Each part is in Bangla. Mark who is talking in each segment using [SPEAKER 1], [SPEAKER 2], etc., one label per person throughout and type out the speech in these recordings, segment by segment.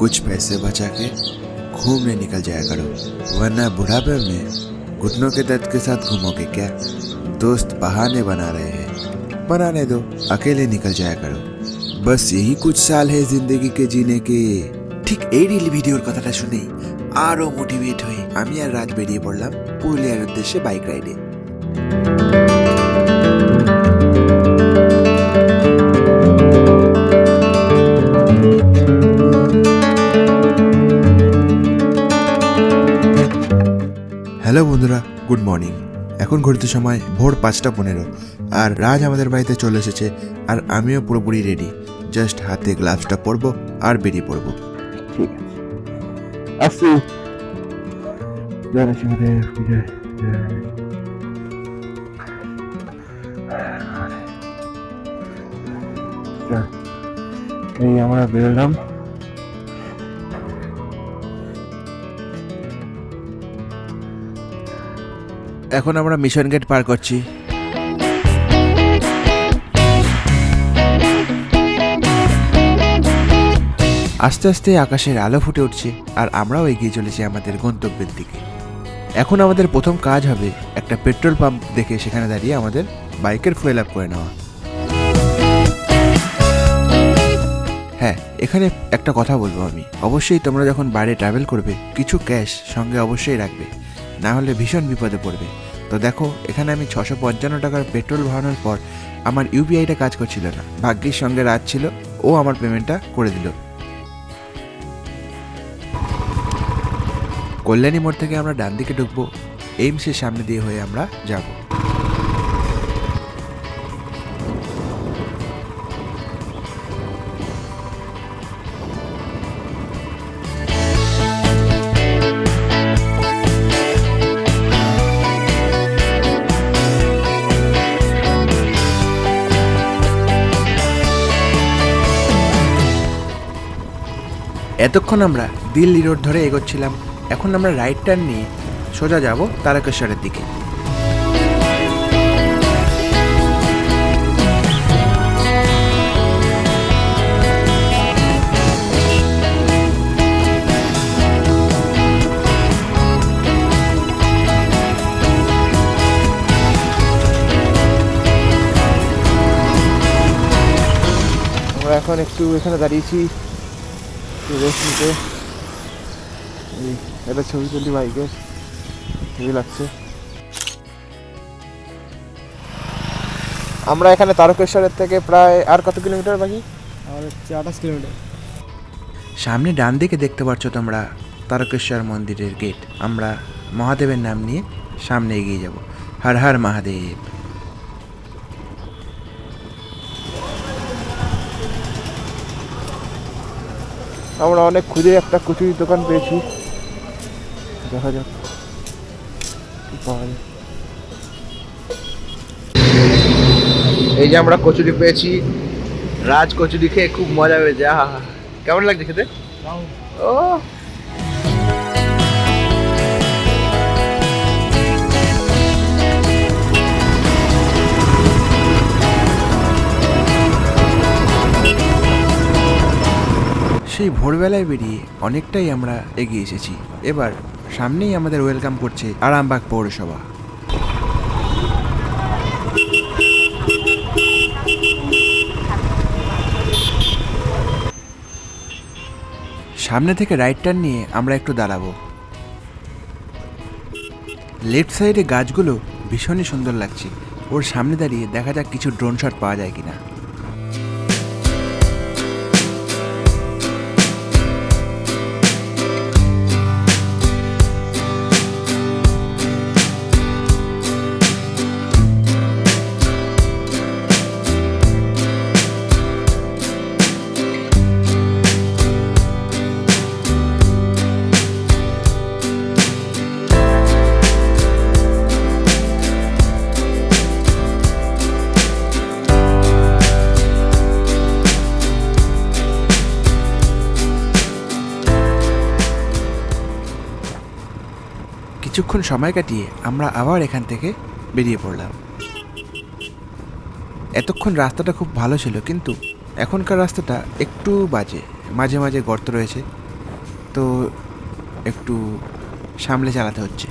[SPEAKER 1] कुछ पैसे बचा के घूमने निकल जाया करो, वरना बुढ़ापे में घुटनों के दर्द के साथ घूमोगे क्या। दोस्त बहाने बना रहे हैं, बनाने दो, अकेले निकल जाया करो। बस यही कुछ साल है जिंदगी के जीने के। ঠিক এই রিল ভিডিওর কথাটা শুনেই আরো মোটিভেট হয়ে আমি আর রাত বেরিয়ে পড়লাম পুরুলিয়ার উদ্দেশ্যে বাইক রাইডে। হ্যালো বন্ধুরা, গুড মর্নিং। এখন ঘড়িতে সময় ভোর 5:15 আর রাজ আমাদের বাড়িতে চলে এসেছে আর আমিও পুরোপুরি রেডি। জাস্ট হাতে গ্লাভসটা পরবো আর বেরিয়ে পড়বো। ঠিক আছে, এই আমরা বেরোলাম। এখন আমরা মিশন গেট পার করছি। আস্তে আস্তে আকাশের আলো ফুটে উঠছে আর আমরাও এগিয়ে চলেছি আমাদের গন্তব্যের দিকে। এখন আমাদের প্রথম কাজ হবে একটা পেট্রোল পাম্প দেখে সেখানে দাঁড়িয়ে আমাদের বাইকের ফুয়েল আপ করে নেওয়া। হ্যাঁ, এখানে একটা কথা বলবো আমি, অবশ্যই তোমরা যখন বাইরে ট্রাভেল করবে কিছু ক্যাশ সঙ্গে অবশ্যই রাখবে, না হলে ভীষণ বিপদে পড়বে। তো দেখো, এখানে আমি 655 টাকার পেট্রোল ভরানোর পর আমার ইউপিআইটা কাজ করছিল না। ভাগ্যের সঙ্গে রাত ছিল, ও আমার পেমেন্টটা করে দিল। কল্যাণী মোড় থেকে আমরা ডান দিকে ঢুকবো, এইমসের সামনে দিয়ে হয়ে আমরা যাব। এতক্ষণ আমরা দিল্লি রোড ধরে এগোচ্ছিলাম, এখন আমরা রাইট টার্ন নিয়ে সোজা যাব তারকেশ্বরের দিকে। আমরা এখন একটু এখানে দাঁড়িয়েছি রেস্ট নিতে। এটা ছবি তুলি বাইকের, হেভি লাগছে। আমরা এখানে তারকেশ্বরের থেকে প্রায় আর কত কিলোমিটার বাকি? আর 28 কিলোমিটার। সামনে ডান দিকে দেখতে পাচ্ছ তোমরা তারকেশ্বর মন্দিরের গেট। আমরা মহাদেবের নাম নিয়ে সামনে এগিয়ে যাব। হর হর মহাদেব। আমরা অনেক খুঁজে একটা কচুরির দোকান পেয়েছি, দেখা যাক কি পাওয়া যায়। এই যে আমরা কচুরি পেয়েছি, রাজ কচুরি খেয়ে খুব মজা হয়েছে। আহা, কেমন লাগছে খেতে? ও সেই ভোরবেলায় বেরিয়ে অনেকটাই আমরা এগিয়ে এসেছি। এবার সামনেই আমাদের ওয়েলকাম করছে আরামবাগ পৌরসভা। সামনে থেকে রাইট টার্ন নিয়ে আমরা একটু দাঁড়াবো। লেফট সাইডে গাছগুলো ভীষণই সুন্দর লাগছে। ওর সামনে দাঁড়িয়ে দেখা যাক কিছু ড্রোন শট পাওয়া যায় কিনা। কিছুক্ষণ সময় কাটিয়ে আমরা আবার এখান থেকে বেরিয়ে পড়লাম। এতক্ষণ রাস্তাটা খুব ভালো ছিল, কিন্তু এখনকার রাস্তাটা একটু বাজে, মাঝে মাঝে গর্ত রয়েছে। তো একটু সামলে চালাতে হচ্ছে।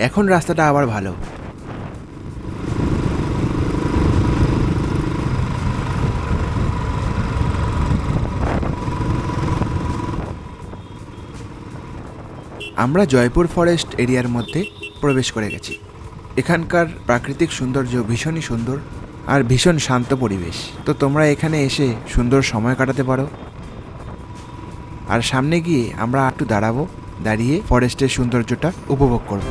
[SPEAKER 1] এখন রাস্তাটা আবার ভালো। আমরা জয়পুর ফরেস্ট এরিয়ার মধ্যে প্রবেশ করে গেছি। এখানকার প্রাকৃতিক সৌন্দর্য ভীষণই সুন্দর আর ভীষণ শান্ত পরিবেশ। তো তোমরা এখানে এসে সুন্দর সময় কাটাতে পারো। আর সামনে গিয়ে আমরা একটু দাঁড়াবো, দাঁড়িয়ে ফরেস্টের সৌন্দর্যটা উপভোগ করব।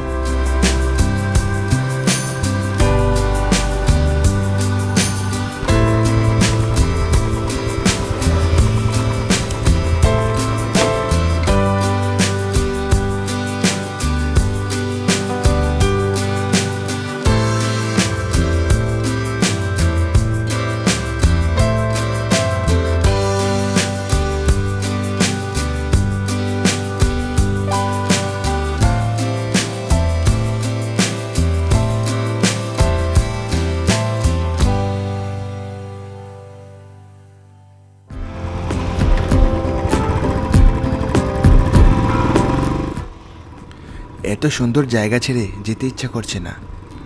[SPEAKER 1] এত সুন্দর জায়গা ছেড়ে যেতে ইচ্ছা করছে না,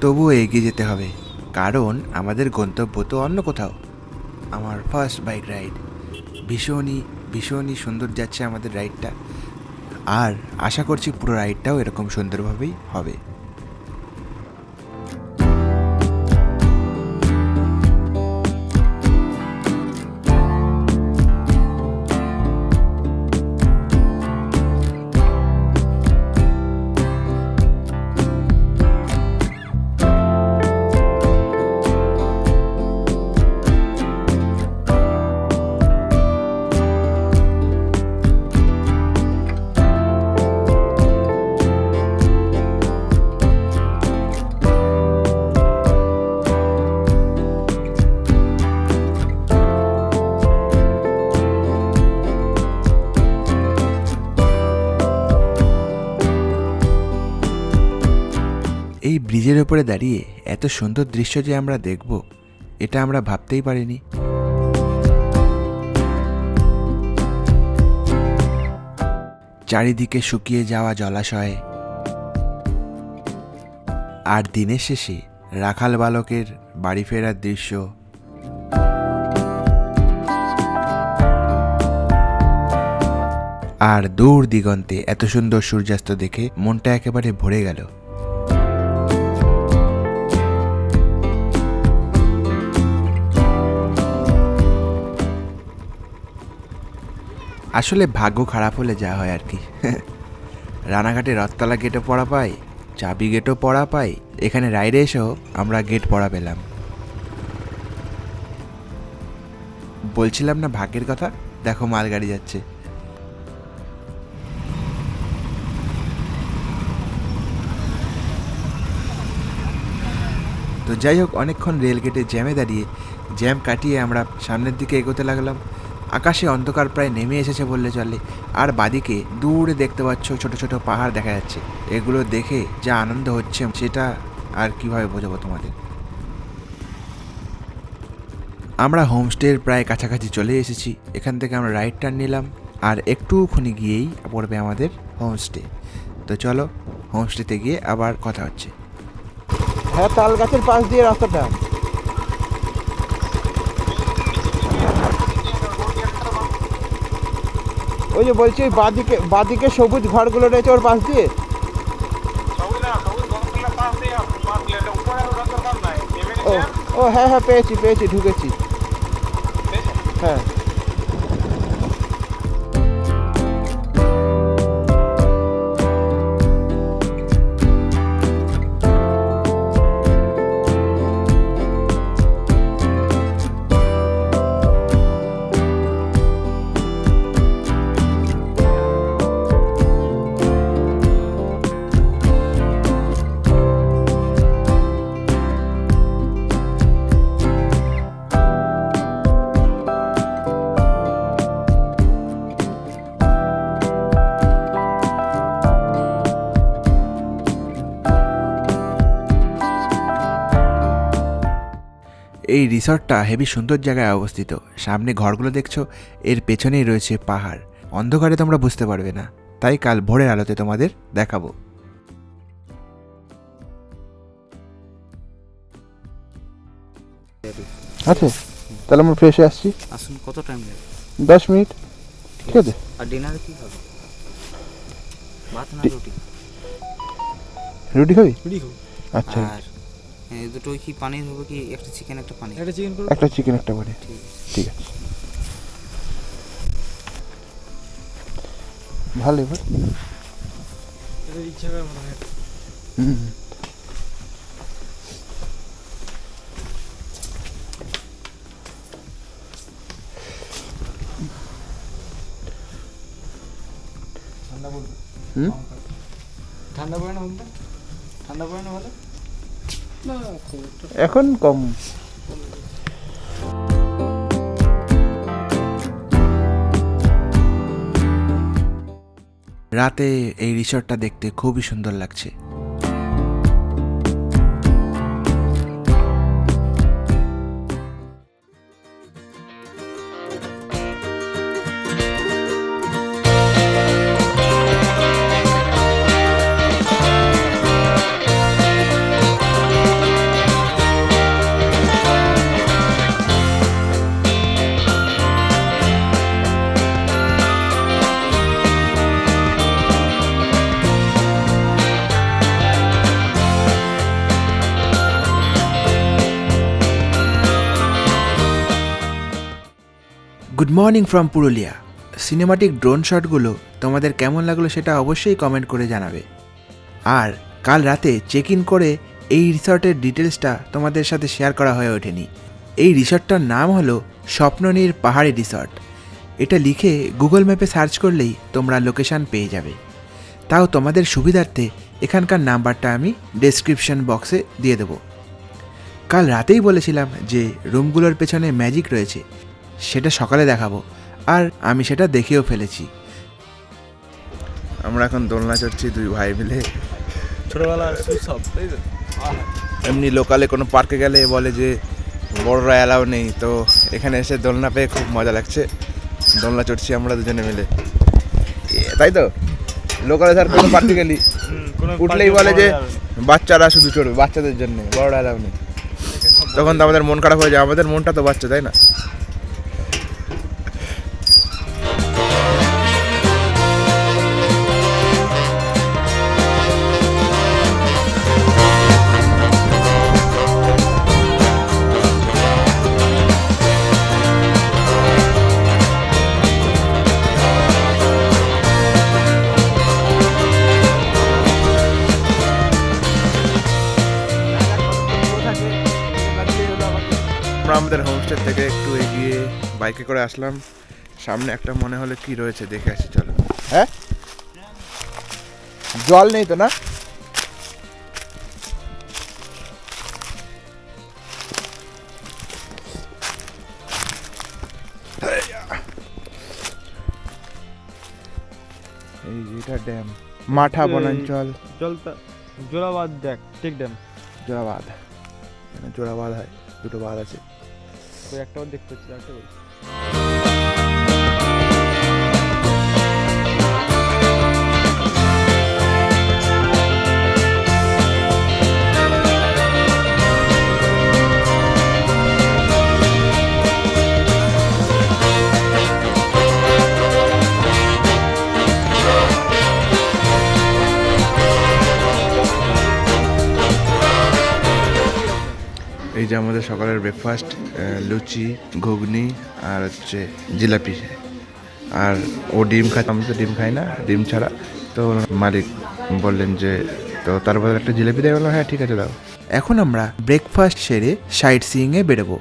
[SPEAKER 1] তবুও এগিয়ে যেতে হবে, কারণ আমাদের গন্তব্য তো অন্য কোথাও। আমার ফার্স্ট বাইক রাইড, ভীষণই ভীষণই সুন্দর যাচ্ছে আমাদের রাইডটা। আর আশা করছি পুরো রাইডটাও এরকম সুন্দরভাবেই হবে। এই ব্রিজের ওপরে দাঁড়িয়ে এত সুন্দর দৃশ্য যে আমরা দেখব, এটা আমরা ভাবতেই পারিনি। চারিদিকে শুকিয়ে যাওয়া জলাশয়, আর দিনের শেষে রাখাল বালকের বাড়ি ফেরার দৃশ্য। আর দূর দিগন্তে এত সুন্দর সূর্যাস্ত দেখে মনটা একেবারে ভরে গেল। আসলে ভাগ্য খারাপ হলে যা হয় আর কি। রানাঘাটে রথতলা গেটও পড়া পাই, চাবি গেটও পড়া পাই, এখানে রাইডে এসেও আমরা গেট পড়া পেলাম। বলছিলাম না ভাগ্যের কথা, দেখো মালগাড়ি যাচ্ছে। তো যাই হোক, অনেকক্ষণ রেলগেটে জ্যামে দাঁড়িয়ে জ্যাম কাটিয়ে আমরা সামনের দিকে এগোতে লাগলাম। আকাশে অন্ধকার প্রায় নেমে এসেছে বললে চলে, আর বাদিকে দূরে দেখতে পাচ্ছ ছোট ছোট পাহাড় দেখা যাচ্ছে। এগুলো দেখে যা আনন্দ হচ্ছে সেটা আর কিভাবে বোঝাবো তোমাদের। আমরা হোমস্টের প্রায় কাছাকাছি চলে এসেছি। এখান থেকে আমরা রাইট টার্ন নিলাম, আর একটুখানি গিয়েই পড়বে আমাদের হোমস্টে। তো চলো হোমস্টেতে গিয়ে আবার কথা হচ্ছে।
[SPEAKER 2] হ্যাঁ, তাল গাছের পাশ দিয়ে রাস্তাটা। ওই যে বলছি ওই বাদিকে সবুজ ঘরগুলো রয়েছে ওর পাশ দিয়ে। ও ও হ্যাঁ হ্যাঁ, পেয়েছি ঢুকেছি। হ্যাঁ
[SPEAKER 1] এই রিসর্টটা হেবি সুন্দর জায়গায় অবস্থিত। সামনে ঘরগুলো দেখছো, এর পেছনেই রয়েছে পাহাড়। অন্ধকারে তোমরা বুঝতে পারবে না, তাই কাল ভোরের আলোতে তোমাদের দেখাবো।
[SPEAKER 2] আচ্ছা, তাহলে আমরা ফ্রেশে আসছি।
[SPEAKER 3] আসুন, কত টাইম লাগবে?
[SPEAKER 2] 10 মিনিট। ঠিক আছে।
[SPEAKER 3] আর ডিনারে কি খাবে? ভাত না রুটি?
[SPEAKER 2] রুটি খাবি?
[SPEAKER 4] রুটি খাবো।
[SPEAKER 2] আচ্ছা,
[SPEAKER 3] আর দুটো কি পানির হবে, কি একটা চিকেন একটা পানির?
[SPEAKER 4] একটা চিকেন করো।
[SPEAKER 2] একটা চিকেন একটা করে।
[SPEAKER 3] ঠিক আছে।
[SPEAKER 2] ঠিক আছে, ভালো এবার।
[SPEAKER 4] এটা ইচ্ছা করে মনে হয়।
[SPEAKER 2] হুম।
[SPEAKER 4] ঠান্ডা পড়বে।
[SPEAKER 2] হুম?
[SPEAKER 4] ঠান্ডা পড়ে না বলতে? ঠান্ডা পড়ে না ভালো? না, খুব একটা।
[SPEAKER 2] এখন কম।
[SPEAKER 1] রাতে এই রিসর্টটা দেখতে খুবই সুন্দর লাগছে। Good morning from Purulia. Cinematic drone শটগুলো তোমাদের কেমন লাগলো সেটা অবশ্যই কমেন্ট করে জানাবে। আর কাল রাতে চেক ইন করে এই রিসর্টের ডিটেলসটা তোমাদের সাথে শেয়ার করা হয়ে ওঠেনি। এই রিসর্টটার নাম হলো স্বপ্ননীর পাহাড়ি রিসর্ট। এটা লিখে গুগল ম্যাপে সার্চ করলেই তোমরা লোকেশান পেয়ে যাবে। তাও তোমাদের সুবিধার্থে এখানকার নাম্বারটা আমি ডেসক্রিপশন বক্সে দিয়ে দেবো। কাল রাতেই বলেছিলাম যে রুমগুলোর পেছনে ম্যাজিক রয়েছে, সেটা সকালে দেখাবো, আর আমি সেটা দেখেও ফেলেছি। আমরা এখন দোলনা চড়ছি দুই ভাই মিলে।
[SPEAKER 4] ছোটবেলার সব তাই তো।
[SPEAKER 1] এমনি লোকালে কোনো পার্কে গেলে বলে যে বড়রা অ্যালাউ নেই, তো এখানে এসে দোলনা পেয়ে খুব মজা লাগছে। দোলনা চড়ছি আমরা দুজনে মিলে, তাই তো। লোকালে ধর কোনো পার্কে গেলি উঠলেই বলে যে বাচ্চারা শুধু চড়বে, বাচ্চাদের জন্য, বড়রা অ্যালাউ নেই। তখন তো আমাদের মন খারাপ হয়ে যায়, আমাদের মনটা তো বাচ্চা, তাই না? আমরা আমাদের হোমস্টে থেকে একটু এগিয়ে বাইকে করে আসলাম। সামনে একটা মনে হলো কি রয়েছে, দেখে আসি চলো।
[SPEAKER 2] হ্যাঁ, জল নেই তো না?
[SPEAKER 1] এই এটা ড্যাম, মাঠা বনাঞ্চল।
[SPEAKER 4] জলটা জোড়াবাদ দেখ, টেক ড্যাম।
[SPEAKER 1] জোড়াবাদ, এখানে জোড়াবাদ হয়, দুটো বাঁধ আছে।
[SPEAKER 4] ওই একটা বার দেখতে পাচ্ছি, একটা বলছি।
[SPEAKER 1] এই যে আমাদের সকালের ব্রেকফাস্ট, লুচি, ঘুগনি আর হচ্ছে জিলাপি। আর ও ডিম খায়, আমি তো ডিম খাই না, ডিম ছাড়া। তো মালিক বললেন যে তো তার বদলে একটা জিলাপি দেয়। বললাম হ্যাঁ ঠিক আছে দাও। এখন আমরা ব্রেকফাস্ট সেরে সাইট সিইংয়ে বেরোবো।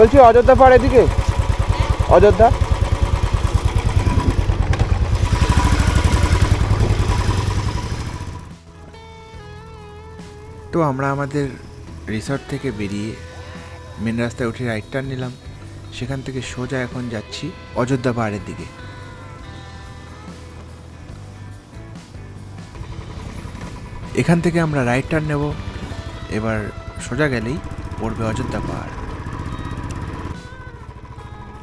[SPEAKER 2] বলছি অযোধ্যা পাহাড় এদিকে, অযোধ্যা।
[SPEAKER 1] তো আমরা আমাদের রিসর্ট থেকে বেরিয়ে মেন রাস্তায় উঠে রাইট টার্ন নিলাম। সেখান থেকে সোজা এখন যাচ্ছি অযোধ্যা পাহাড়ের দিকে। এখান থেকে আমরা রাইট টার্ন নেব। এবার সোজা গেলেই পড়বে অযোধ্যা পাহাড়।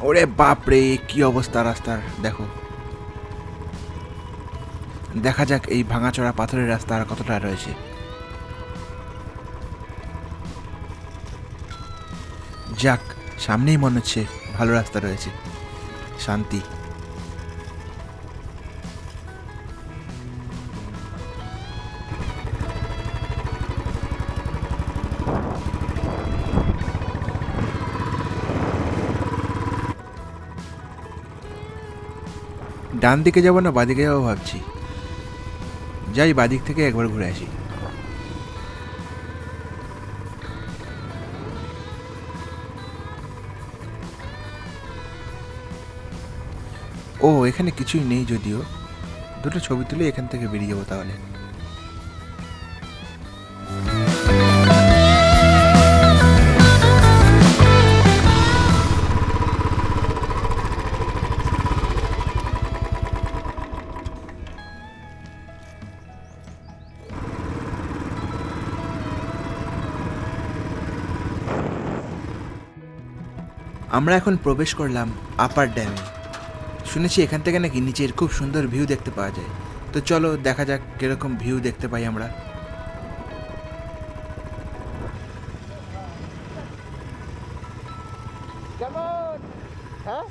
[SPEAKER 1] ওরে বাপরে, কি অবস্থা রাস্তার দেখো। দেখা যাক এই ভাঙাচোরা পাথরের রাস্তা আর কতটা রয়েছে। যাক, সামনেই মনে হচ্ছে ভালো রাস্তা রয়েছে, শান্তি। ডান দিকে যাবো না বাদিকে যাবো ভাবছি। যাই বাদিক থেকে একবার ঘুরে আসি। ও এখানে কিছুই নেই, যদিও দুটো ছবি তুলে এখান থেকে বেরিয়ে যাবো তাহলে। আমরা এখন প্রবেশ করলাম আপার ড্যামে। শুনেছি এখান থেকে নাকি নিচের খুব সুন্দর ভিউ দেখতে পাওয়া যায়। তো চলো দেখা যাক কিরকম ভিউ দেখতে পাই আমরা।
[SPEAKER 2] কেমন? হ্যাঁ,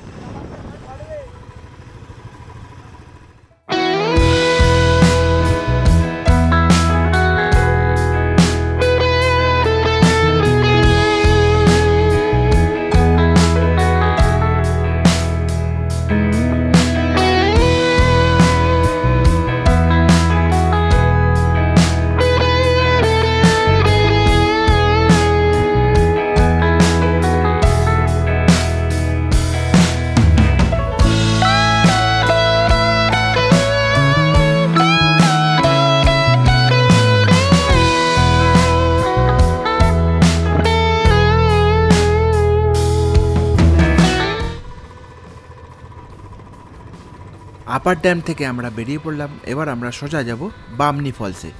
[SPEAKER 1] আপার ড্যাম থেকে আমরা বেরিয়ে পড়লাম। এবার আমরা সোজা যাব বামনি ফলসে।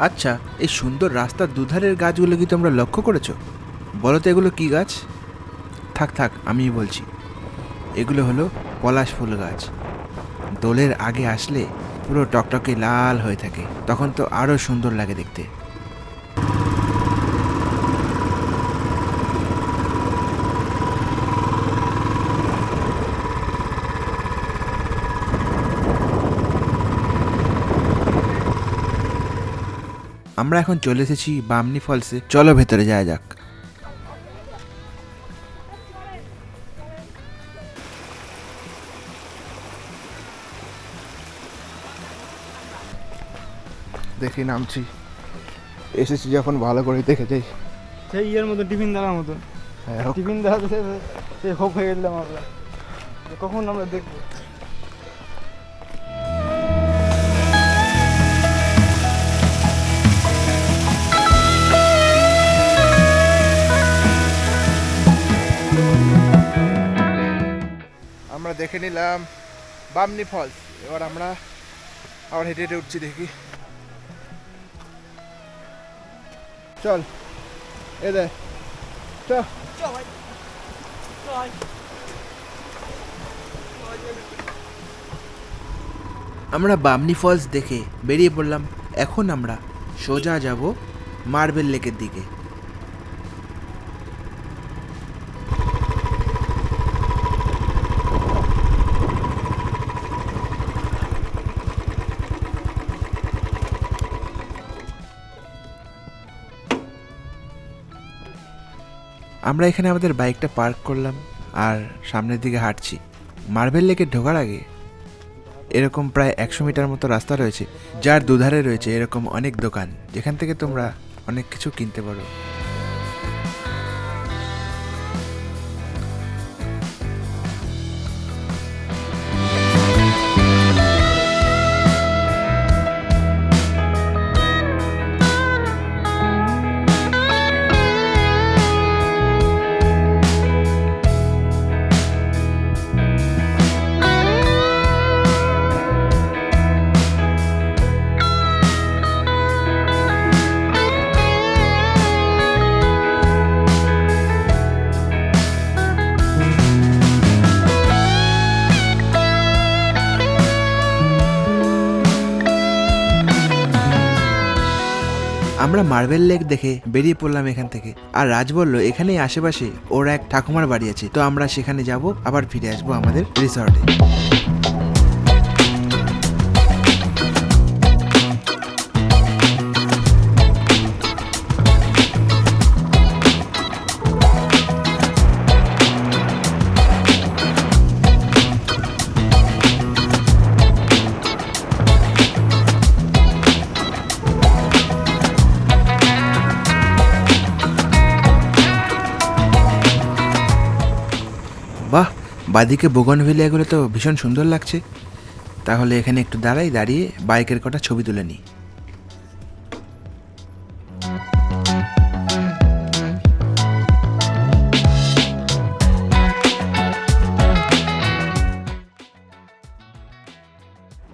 [SPEAKER 1] আচ্ছা, এই সুন্দর রাস্তার দুধারের গাছগুলো কি তোমরা লক্ষ্য করেছো? বলো তো এগুলো কি গাছ? থাক থাক, আমিই বলছি। এগুলো হলো পলাশ ফুল গাছ। দোলের আগে আসলে পুরো টকটকে লাল হয়ে থাকে, তখন তো আরো সুন্দর লাগে দেখতে। আমরা এখন চলে এসেছি বামনি ফলসে। চলো ভেতরে যাওয়া যাক।
[SPEAKER 2] দেখি নামছি। এসেছি যখন ভালো করে দেখে যাই।
[SPEAKER 4] সেই ইয়ের মতো টিফিন দেওয়ার মতো,
[SPEAKER 2] হ্যাঁ,
[SPEAKER 4] টিফিন দেওয়াতে সে হোপ হয়ে গেলাম আমরা, কখন আমরা দেখবো।
[SPEAKER 2] আমরা দেখে নিলাম বামনি ফলস। এবার আমরা আবার হেঁটে হেঁটে উঠছি, দেখি। চল এ দে, চল।
[SPEAKER 1] আমরা বামনি ফলস দেখে বেরিয়ে পড়লাম। এখন আমরা সোজা যাব মার্বেল লেকের দিকে। আমরা এখানে আমাদের বাইকটা পার্ক করলাম আর সামনের দিকে হাঁটছি। মার্বেল লেকে ঢোকার আগে এরকম প্রায় 100 মিটার মতো রাস্তা রয়েছে, যার দুধারে রয়েছে এরকম অনেক দোকান, যেখান থেকে তোমরা অনেক কিছু কিনতে পারো। আমরা মার্বেল লেক দেখে বেরিয়ে পড়লাম এখান থেকে। আর রাজ বলল এখানেই আশেপাশে ওর এক ঠাকুমার বাড়ি আছে, তো আমরা সেখানে যাব, আবার ফিরে আসবো আমাদের রিসর্টে। বাহ, বাদিকে বোগনভেলিয়াগুলো তো ভীষণ সুন্দর লাগছে। তাহলে এখানে একটু দাঁড়িয়ে বাইকের কটা ছবি তুলে নিই।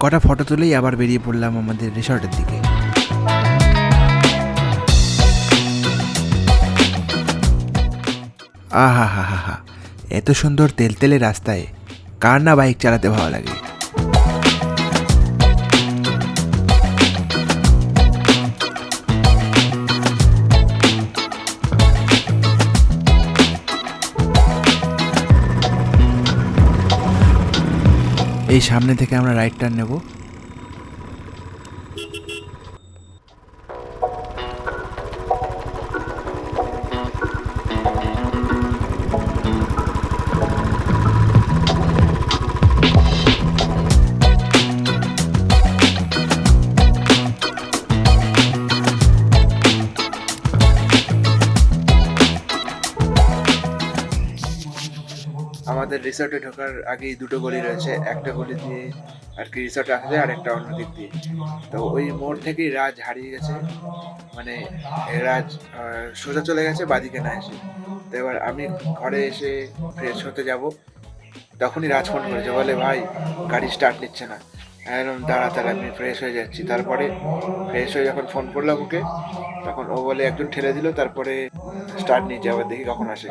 [SPEAKER 1] কটা ফটো তুলেই আবার বেরিয়ে পড়লাম আমাদের রিসর্টের দিকে। আহা হা হা হা, এত সুন্দর তেলতেলে রাস্তায় কার না বাইক চালাতে ভালো লাগে। এই সামনে থেকে আমরা রাইট টার্ন নেব। আমাদের রিসর্টে ঢোকার আগেই দুটো গলি রয়েছে, একটা গলি দিয়ে আর কি রিসর্টে আসা যায়, আর একটা অন্য দিক দিয়ে। তো ওই মোড় থেকেই রাজ হারিয়ে গেছে, মানে রাজ সোজা চলে গেছে বাদিকে না এসে। তো এবার আমি ঘরে এসে ফ্রেশ হতে যাব, তখনই রাজ ফোন করেছে, বলে ভাই গাড়ি স্টার্ট নিচ্ছে না। একদম দাঁড়া আমি ফ্রেশ হয়ে যাচ্ছি। তারপরে ফ্রেশ হয়ে যখন ফোন করলাম ওকে, তখন ও বলে একজন ঠেলে দিল, তারপরে স্টার্ট নিচ্ছে। আবার দেখি কখন আসে।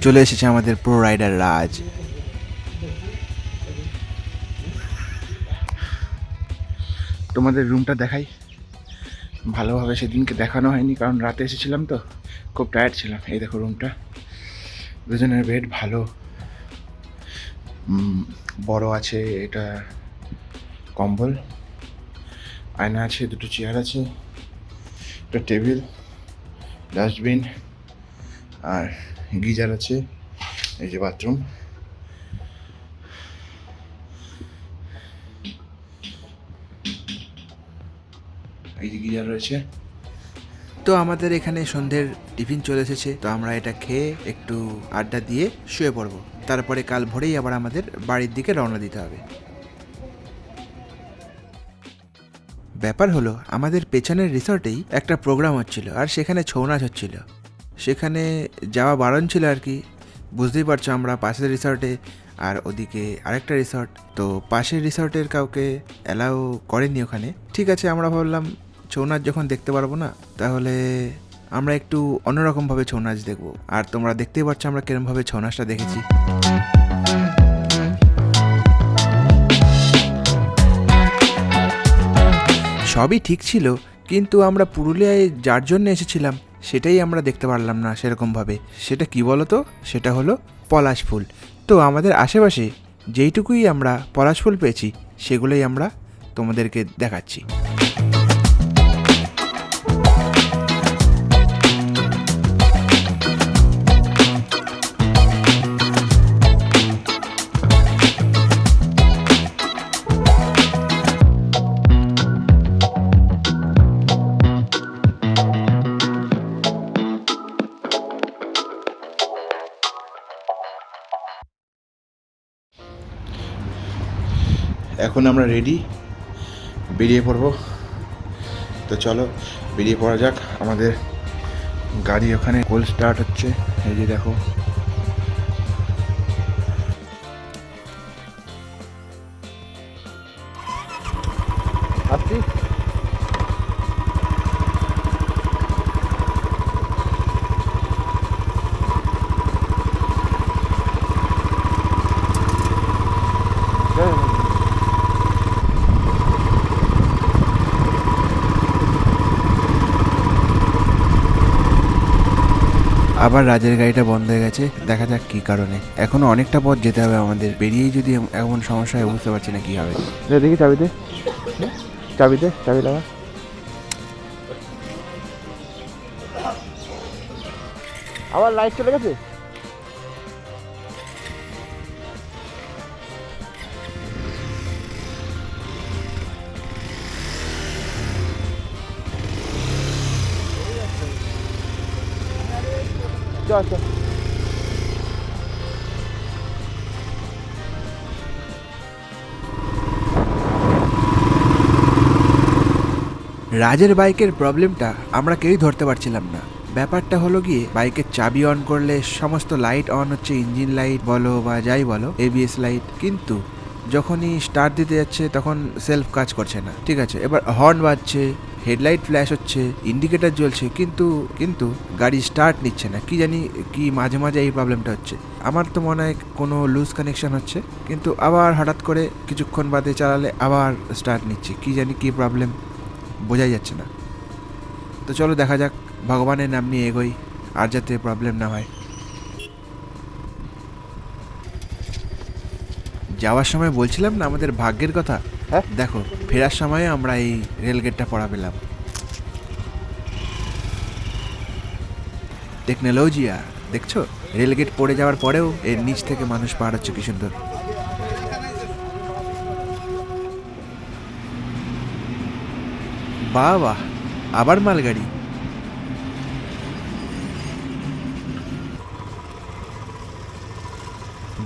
[SPEAKER 1] চলে এসেছে আমাদের প্রো রাইডার রাজ। তোমাদের রুমটা দেখাই। ভালোভাবে সেদিনকে দেখানো হয়নি, কারণ রাতে এসেছিলাম তো, খুব টায়ার্ড ছিলাম। এই দেখো রুমটা, দুজনের বেড ভালো, বড় আছে, এটা কম্বল, আয়না আছে, দুটো চেয়ার আছে, একটা টেবিল, ডাস্টবিন, আর গিজার আছে। এই যে বাথরুম। এই যে গিজার রয়েছে। তো আমাদের এখানে সন্ধ্যের টিফিন চলে এসেছে, তো আমরা এটা খেয়ে একটু আড্ডা দিয়ে শুয়ে পড়বো। তারপরে কাল ভোরেই আবার আমাদের বাড়ির দিকে রওনা দিতে হবে। ব্যাপার হলো, আমাদের পেছনের রিসর্টেই একটা প্রোগ্রাম হচ্ছিল, আর সেখানে ছৌ নাচ হচ্ছিল। সেখানে যাওয়া বারণ ছিল আর কি, বুঝতেই পারছো। আমরা পাশের রিসর্টে, আর ওদিকে আরেকটা রিসর্ট, তো পাশের রিসর্টের কাউকে অ্যালাউ করেনি ওখানে। ঠিক আছে, আমরা ভাবলাম ছৌ নাচ যখন দেখতে পারবো না, তাহলে আমরা একটু অন্যরকমভাবে ছৌ নাচ দেখবো। আর তোমরা দেখতেই পাচ্ছ আমরা কিরমভাবে ছৌ নাচটা দেখেছি। সবই ঠিক ছিল, কিন্তু আমরা পুরুলিয়ায় যার জন্য এসেছিলাম সেটাই আমরা দেখতে পারলাম না সেরকমভাবে। সেটা কি বলো তো? সেটা হলো পলাশ ফুল। তো আমাদের আশেপাশে যেইটুকুই আমরা পলাশ ফুল পেয়েছি সেগুলোই আমরা তোমাদেরকে দেখাচ্ছি। এখন আমরা রেডি, বেরিয়ে পড়বো। তো চলো বেরিয়ে পড়া যাক। আমাদের গাড়ি ওখানে কোল্ড স্টার্ট হচ্ছে, এই যে দেখো।
[SPEAKER 2] আসছি।
[SPEAKER 1] আবার রাজের গাড়িটা বন্ধ হয়ে গেছে, দেখা যাক কি কারণে। এখনো অনেকটা পথ যেতে হবে আমাদের, বেরিয়েই যদি এমন সমস্যা হয় বুঝতে পারছি না কি হবে।
[SPEAKER 2] দেখি চাবিতে, চাবিতে চাবি লাগা। আবার লাইট চলে গেছে। চল চল।
[SPEAKER 1] রাজের বাইকের প্রবলেমটা আমরা কেউই ধরতে পারছিলাম না। ব্যাপারটা হলো গিয়ে বাইকের চাবি অন করলে সমস্ত লাইট অন হচ্ছে, ইঞ্জিন লাইট বলো বা যাই বলো, এবিএস লাইট, কিন্তু যখনই স্টার্ট দিতে যাচ্ছে তখন সেলফ কাজ করছে না। ঠিক আছে, এবার হর্ন বাজছে, হেডলাইট ফ্ল্যাশ হচ্ছে, ইন্ডিকেটর জ্বলছে, কিন্তু কিন্তু গাড়ি স্টার্ট নিচ্ছে না। কি জানি কি মাঝে মাঝে এই প্রবলেমটা হচ্ছে। আমার তো মনে হয় কোনো লুজ কানেকশন হচ্ছে, কিন্তু আবার হঠাৎ করে কিছুক্ষণ বাদে চালালে আবার স্টার্ট নিচ্ছে। কি জানি কি প্রবলেম, বোঝাই যাচ্ছে না। তো চলো দেখা যাক, ভগবানের নাম নিয়ে এগোই, আর যাতে প্রবলেম না হয়। যাওয়ার সময় বলছিলাম না আমাদের ভাগ্যের কথা,
[SPEAKER 2] হ্যাঁ
[SPEAKER 1] দেখো ফেরার সময় আমরা এই রেলগেটটা পড়া পেলাম। টেকনোলজিয়া দেখছো, রেলগেট পড়ে যাওয়ার পরেও এর নিচ থেকে মানুষ পার হচ্ছে, কি সুন্দর। বাহ বাহ, আবার মালগাড়ি।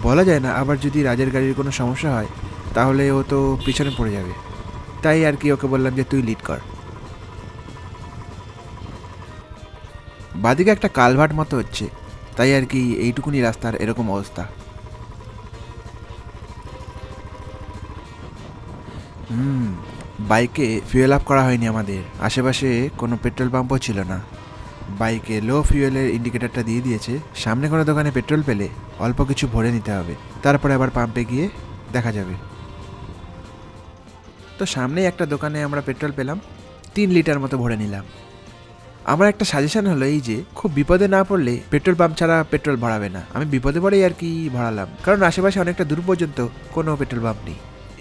[SPEAKER 1] বলা যায় না, আবার যদি রাজের গাড়ির কোনো সমস্যা হয় তাহলে ও তো পিছনে পড়ে যাবে। তাই আর কি ওকে বললাম যে তুই লিড কর। বাদিকে একটা কালভার্ট মতো হচ্ছে, তাই আর কি এইটুকুনি রাস্তার এরকম অবস্থা। বাইকে ফুয়েল আপ করা হয়নি আমাদের, আশেপাশে কোনো পেট্রোল পাম্পও ছিল না। বাইকে লো ফিউয়েলের ইন্ডিকেটরটা দিয়ে দিয়েছে। সামনে কোনো দোকানে পেট্রোল পেলে অল্প কিছু ভরে নিতে হবে, তারপরে আবার পাম্পে গিয়ে দেখা যাবে। তো সামনেই একটা দোকানে আমরা পেট্রোল পেলাম, 3 লিটার মতো ভরে নিলাম। আমার একটা সাজেশন হলো এই যে, খুব বিপদে না পড়লে পেট্রোল পাম্প ছাড়া পেট্রোল ভরাবে না। আমি বিপদে পড়েই আর কি ভরালাম, কারণ আশেপাশে অনেকটা দূর পর্যন্ত কোনো পেট্রোল পাম্প নেই।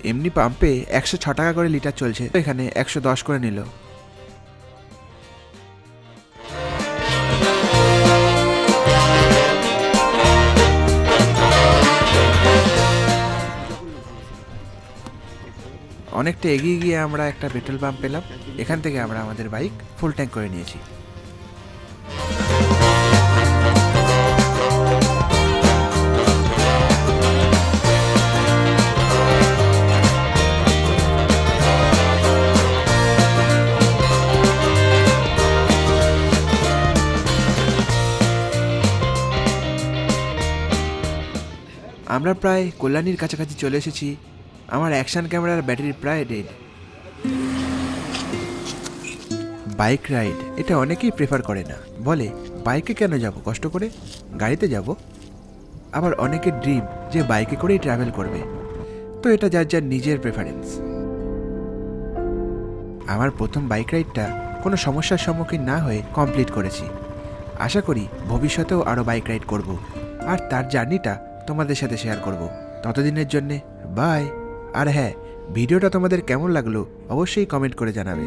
[SPEAKER 1] এমনি পাম্পে 106 টাকা করে লিটার চলছে, এখানে 110 করে নিল। অনেকটা এগিয়ে গিয়ে আমরা একটা পেট্রোল পাম্প পেলাম, এখান থেকে আমরা আমাদের বাইক ফুল ট্যাঙ্ক করে নিয়েছি। আমরা প্রায় কল্যাণীর কাছাকাছি চলে এসেছি। আমার অ্যাকশন ক্যামেরার ব্যাটারি প্রায় ডেড। বাইক রাইড এটা অনেকেই প্রেফার করে না, বলে বাইকে কেন যাব, কষ্ট করে গাড়িতে যাব। আবার অনেকের ড্রিম যে বাইকে করেই ট্রাভেল করবে। তো এটা যার যার নিজের প্রেফারেন্স। আমার প্রথম বাইক রাইডটা কোনো সমস্যার সম্মুখীন না হয়ে কমপ্লিট করেছি। আশা করি ভবিষ্যতেও আরও বাইক রাইড করব, আর তার জার্নিটা তোমাদের সাথে শেয়ার করব। ততদিনের জন্যে বাই। আর হ্যাঁ, ভিডিওটা তোমাদের কেমন লাগলো অবশ্যই কমেন্ট করে জানাবে।